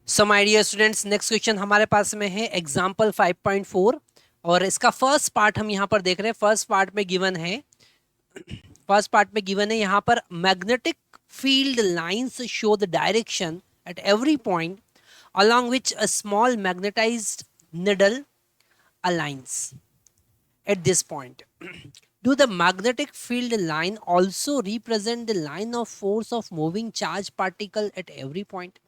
So my dear students, next question हमारे पास में है एग्जाम्पल 5.4 और इसका फर्स्ट पार्ट हम यहाँ पर देख रहे हैं। फर्स्ट पार्ट में गिवन है यहाँ पर magnetic field lines show the direction at every point along which a small magnetized needle aligns at this point. Do the magnetic field line also represent the line of force of moving charge particle at every point?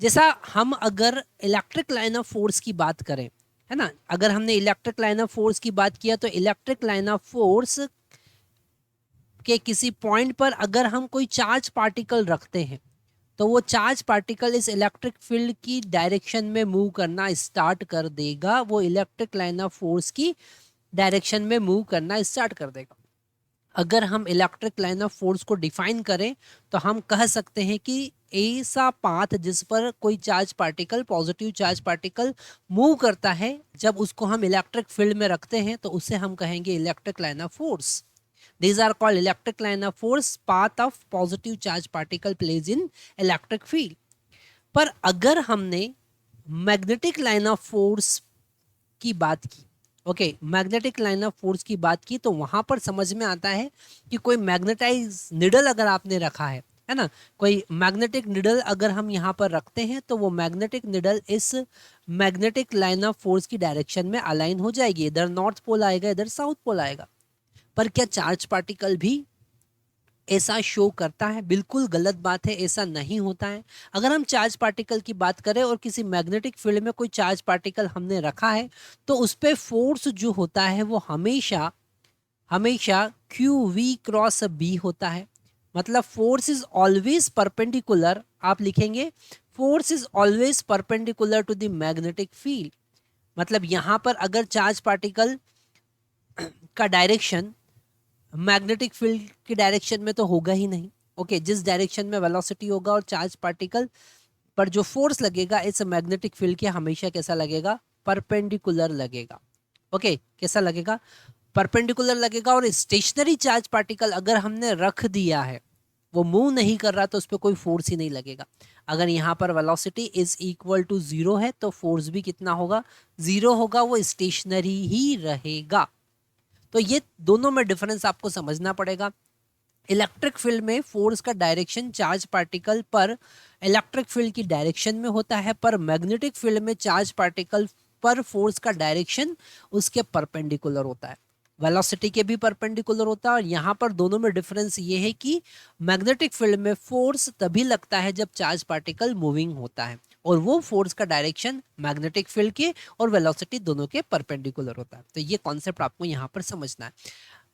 जैसा हम अगर electric line of force की बात करें, है ना, अगर हमने इलेक्ट्रिक लाइन ऑफ फोर्स की बात किया तो इलेक्ट्रिक लाइन ऑफ फोर्स के किसी पॉइंट पर अगर हम कोई चार्ज पार्टिकल रखते हैं तो वो चार्ज पार्टिकल इस इलेक्ट्रिक फील्ड की डायरेक्शन में मूव करना स्टार्ट कर देगा, वो इलेक्ट्रिक लाइन ऑफ फोर्स की डायरेक्शन में मूव करना स्टार्ट कर देगा। अगर हम इलेक्ट्रिक लाइन ऑफ फोर्स को डिफाइन करें तो हम कह सकते हैं कि ऐसा पाथ जिस पर कोई charge particle, positive charge particle move करता है, जब उसको हम इलेक्ट्रिक फील्ड में रखते हैं तो उसे हम कहेंगे electric line of force. These are called electric line of force, path of positive charge particle plays in electric field. पर अगर हमने मैग्नेटिक लाइन ऑफ फोर्स की बात की, okay, magnetic line of force की बात की, तो वहां पर समझ में आता है कि कोई मैग्नेटाइज निडल अगर आपने रखा है ना, कोई मैग्नेटिक निडल अगर हम यहाँ पर रखते हैं तो वो मैग्नेटिक निडल इस मैग्नेटिक लाइन ऑफ फोर्स की डायरेक्शन में अलाइन हो जाएगी। इधर नॉर्थ पोल आएगा, इधर साउथ पोल आएगा। पर क्या चार्ज पार्टिकल भी ऐसा शो करता है? बिल्कुल गलत बात है, ऐसा नहीं होता है। अगर हम चार्ज पार्टिकल की बात करें और किसी मैग्नेटिक फील्ड में कोई चार्ज पार्टिकल हमने रखा है तो उस पर फोर्स जो होता है वो हमेशा हमेशा क्यू वी क्रॉस बी होता है। मतलब फोर्स इज ऑलवेज परपेंडिकुलर, आप लिखेंगे force is always perpendicular to the magnetic field. मतलब यहां पर अगर चार्ज पार्टिकल का डायरेक्शन मैग्नेटिक फील्ड की डायरेक्शन में तो होगा ही नहीं। ओके, जिस डायरेक्शन में वेलोसिटी होगा और चार्ज पार्टिकल पर जो फोर्स लगेगा इस मैग्नेटिक फील्ड के हमेशा कैसा लगेगा? परपेंडिकुलर लगेगा। ओके, कैसा लगेगा? परपेंडिकुलर लगेगा। और स्टेशनरी चार्ज पार्टिकल अगर हमने रख दिया है, वो मूव नहीं कर रहा, तो उस पर कोई फोर्स ही नहीं लगेगा। अगर यहाँ पर वेलोसिटी इज इक्वल टू 0 है तो फोर्स भी कितना होगा? 0 होगा, वो स्टेशनरी ही रहेगा। तो ये दोनों में डिफरेंस आपको समझना पड़ेगा। इलेक्ट्रिक फील्ड में फोर्स का डायरेक्शन चार्ज पार्टिकल पर इलेक्ट्रिक फील्ड की डायरेक्शन में होता है, पर मैग्नेटिक फील्ड में चार्ज पार्टिकल पर फोर्स का डायरेक्शन उसके परपेंडिकुलर होता है, वेलोसिटी के भी परपेंडिकुलर होता है। और यहाँ पर दोनों में डिफरेंस ये है कि मैग्नेटिक फील्ड में फोर्स तभी लगता है जब चार्ज पार्टिकल मूविंग होता है, और वो फोर्स का डायरेक्शन मैग्नेटिक फील्ड के और वेलोसिटी दोनों के परपेंडिकुलर होता है। तो ये कॉन्सेप्ट आपको यहाँ पर समझना है।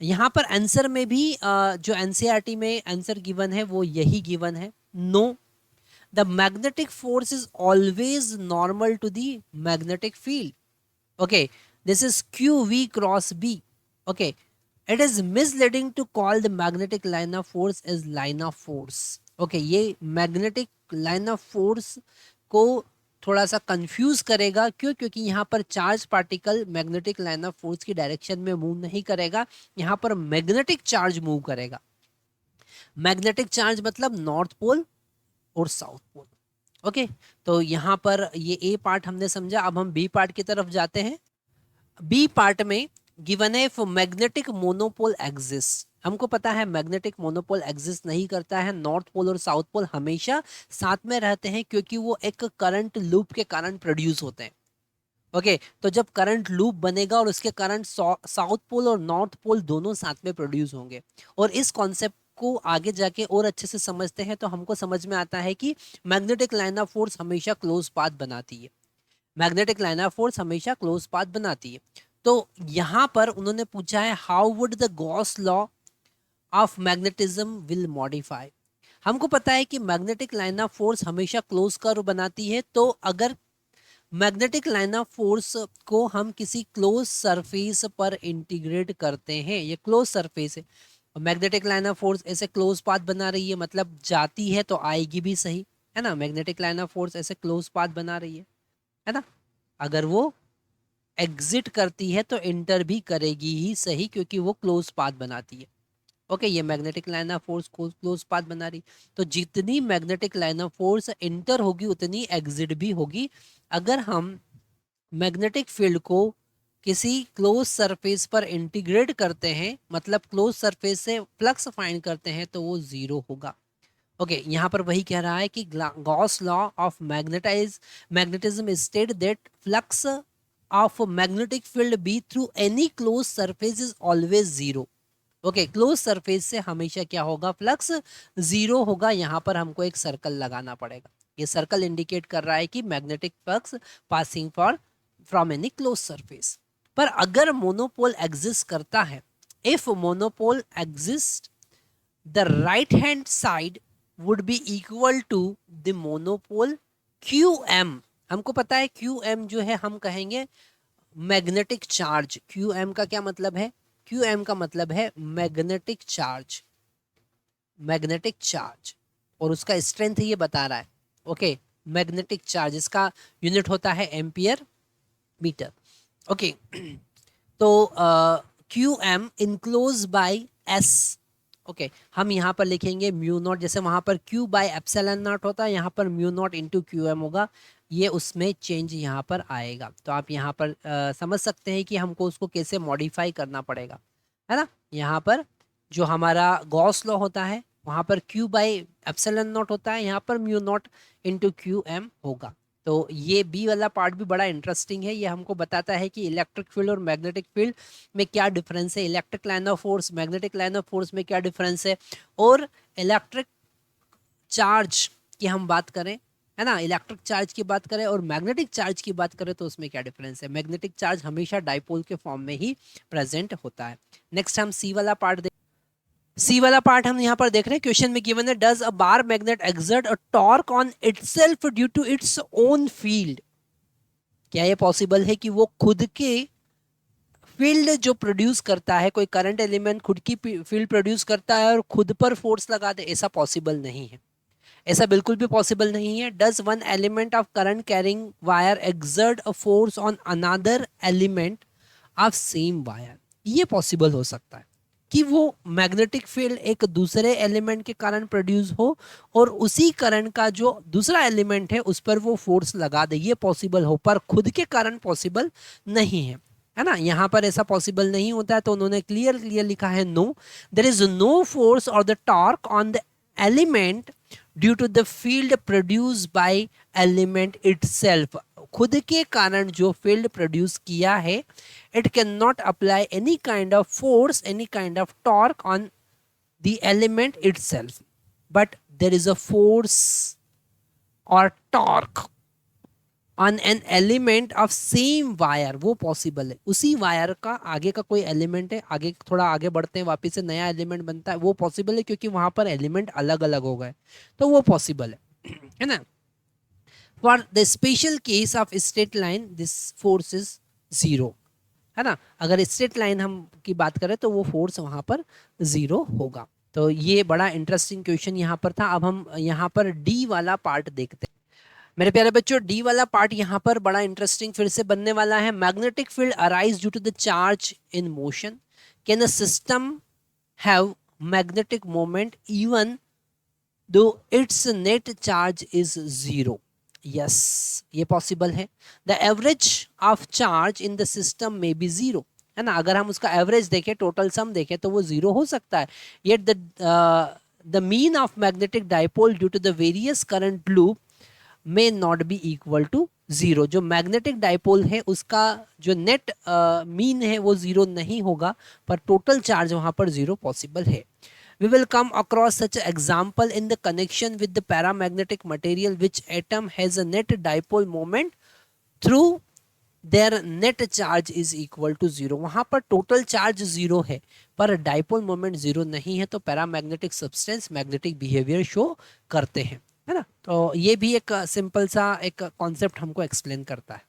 यहाँ पर आंसर में भी जो एनसीईआरटी में आंसर गिवन है वो यही गिवन है। No, the magnetic force is always normal to the magnetic field. Okay, this is QV cross B. Okay, it is misleading to call the magnetic line of force as line of force. Okay, ये magnetic line of force को थोड़ा सा confuse करेगा। क्यों? क्योंकि यहाँ पर charge particle magnetic line of force की डायरेक्शन में मूव नहीं करेगा, यहाँ पर मैग्नेटिक चार्ज मूव करेगा। मैग्नेटिक चार्ज मतलब नॉर्थ पोल और साउथ पोल। ओके, तो यहाँ पर ये ए पार्ट हमने समझा। अब हम बी पार्ट की तरफ जाते हैं। बी पार्ट में गिवन है फॉर मैग्नेटिक मोनोपोल एग्जिस्ट। हमको पता है मैग्नेटिक मोनोपोल एग्जिस्ट नहीं करता है, नॉर्थ पोल और साउथ पोल हमेशा साथ में रहते हैं क्योंकि वो एक करंट लूप के कारण प्रोड्यूस होते हैं। ओके, तो जब करंट लूप बनेगा और उसके कारण साउथ पोल और नॉर्थ पोल दोनों साथ में प्रोड्यूस होंगे। और इस कॉन्सेप्ट को आगे जाके और अच्छे से समझते हैं तो हमको समझ में आता है कि मैग्नेटिक लाइन ऑफ फोर्स हमेशा क्लोज पाथ बनाती है। मैग्नेटिक लाइन ऑफ फोर्स हमेशा क्लोज पाथ बनाती है। तो यहां पर उन्होंने पूछा है how would the Gauss law of magnetism will modify. हमको पता है कि मैग्नेटिक लाइन ऑफ फोर्स हमेशा क्लोज कर्व बनाती है। तो अगर मैग्नेटिक लाइन ऑफ फोर्स को हम किसी क्लोज सरफेस पर इंटीग्रेट करते हैं, ये क्लोज सरफेस है, मैग्नेटिक लाइन ऑफ फोर्स ऐसे क्लोज पाथ बना रही है, मतलब जाती है तो आएगी भी सही, है ना। मैग्नेटिक लाइन ऑफ फोर्स ऐसे क्लोज पाथ बना रही है ना। अगर वो एग्जिट करती है तो इंटर भी करेगी ही सही, क्योंकि वो क्लोज पाथ बनाती है। ओके, ये magnetic line of force close path बना रही, तो जितनी magnetic line of force inter होगी उतनी एग्जिट भी होगी। अगर हम मैग्नेटिक फील्ड को किसी क्लोज सरफेस पर इंटीग्रेट करते हैं, मतलब क्लोज सरफेस से फ्लक्स फाइंड करते हैं, तो वो जीरो होगा। ओके, यहाँ पर वही कह रहा है कि Gauss law of magnetism state that flux of magnetic field B through any close surface is always zero. Okay, close surface से हमेशा क्या होगा, फ्लक्स जीरो होगा। यहाँ पर हमको एक सर्कल लगाना पड़ेगा। ये सर्कल इंडिकेट कर रहा है कि magnetic flux passing for from any close surface. पर अगर मोनोपोल एग्जिस्ट करता है, if monopole exist, the right hand side would be equal to the monopole QM। हमको पता है QM जो है, हम कहेंगे मैग्नेटिक चार्ज। QM का क्या मतलब है? QM का मतलब है मैग्नेटिक चार्ज, मैग्नेटिक चार्ज, और उसका स्ट्रेंथ ये बता रहा है। ओके, मैग्नेटिक चार्ज, इसका यूनिट होता है एम्पियर मीटर। ओके, तो QM enclose by S। Okay, हम यहाँ पर लिखेंगे म्यू नॉट, जैसे वहाँ पर Q बाय एप्सिलॉन नॉट होता है, यहाँ पर म्यू नॉट इंटू QM होगा। ये उसमें चेंज यहाँ पर आएगा। तो आप यहाँ पर समझ सकते हैं कि हमको उसको कैसे मॉडिफाई करना पड़ेगा, है ना। यहाँ पर जो हमारा गॉस लॉ होता है, वहाँ पर Q बाय एप्सिलॉन नॉट होता है, यहाँ पर म्यू नॉट इंटू QM होगा। तो ये बी वाला पार्ट भी बड़ा इंटरेस्टिंग है। ये हमको बताता है कि इलेक्ट्रिक फील्ड और मैग्नेटिक फील्ड में क्या डिफरेंस है, electric line of force, magnetic line of force में क्या डिफरेंस है, और इलेक्ट्रिक चार्ज की हम बात करें, है ना, इलेक्ट्रिक चार्ज की बात करें और मैग्नेटिक चार्ज की बात करें तो उसमें क्या डिफरेंस है। मैग्नेटिक चार्ज हमेशा डाइपोल के फॉर्म में ही प्रेजेंट होता है। नेक्स्ट हम सी वाला पार्ट सी वाला पार्ट हम यहाँ पर देख रहे हैं। क्वेश्चन में गिवन है, does a bar magnet exert a torque on itself due to its own field. क्या ये पॉसिबल है कि वो खुद के फील्ड जो प्रोड्यूस करता है, कोई करंट एलिमेंट खुद की फील्ड प्रोड्यूस करता है और खुद पर फोर्स लगा दे? ऐसा पॉसिबल नहीं है, ऐसा बिल्कुल भी पॉसिबल नहीं है। Does one element of current carrying wire exert a force on another element of same wire? ये पॉसिबल हो सकता है कि वो मैग्नेटिक फील्ड एक दूसरे एलिमेंट के कारण प्रोड्यूस हो और उसी करंट का जो दूसरा एलिमेंट है उस पर वो फोर्स लगा दे, ये पॉसिबल हो, पर खुद के कारण पॉसिबल नहीं है ना। यहाँ पर ऐसा पॉसिबल नहीं होता है, तो उन्होंने क्लियर लिखा है, no, there is no force और the torque on the element due to the field produce by element itself. खुद के कारण जो फील्ड प्रोड्यूस किया है, it cannot apply any kind of force, any kind of torque on the element itself, but there is a force or torque on an element of same wire। वो possible है, उसी wire का आगे का कोई element है, आगे थोड़ा आगे बढ़ते हैं वापस से नया एलिमेंट बनता है, वो पॉसिबल है क्योंकि वहां पर एलिमेंट अलग अलग हो गए, तो वो पॉसिबल है ना। For the special case of straight line this force is zero, है ना। अगर स्ट्रेट लाइन हम की बात करें तो वो फोर्स वहां पर जीरो होगा। तो ये बड़ा इंटरेस्टिंग क्वेश्चन यहाँ पर था। अब हम यहाँ पर डी वाला पार्ट देखते हैं। मेरे प्यारे बच्चों, डी वाला पार्ट यहाँ पर बड़ा इंटरेस्टिंग फिर से बनने वाला है। Magnetic field arise due to the charge in motion, can a system have magnetic moment even though its net charge is zero? Yes, ये पॉसिबल है। The average of charge in the system may be zero, है ना। अगर हम उसका average देखें, total sum देखें, तो वो जीरो हो सकता है। Yet the mean of magnetic dipole due to the various current loop may not be equal to zero. जो मैग्नेटिक डाइपोल है उसका जो नेट मीन है वो जीरो नहीं होगा, पर टोटल चार्ज वहां पर जीरो पॉसिबल है। We will come across such an example in the connection with the paramagnetic material which atom has a net dipole moment through their net charge is equal to zero। वहां पर total charge zero है पर dipole moment zero नहीं है, तो paramagnetic substance magnetic behaviour show करते हैं, है ना। तो ये भी एक सिंपल सा एक कॉन्सेप्ट हमको एक्सप्लेन करता है।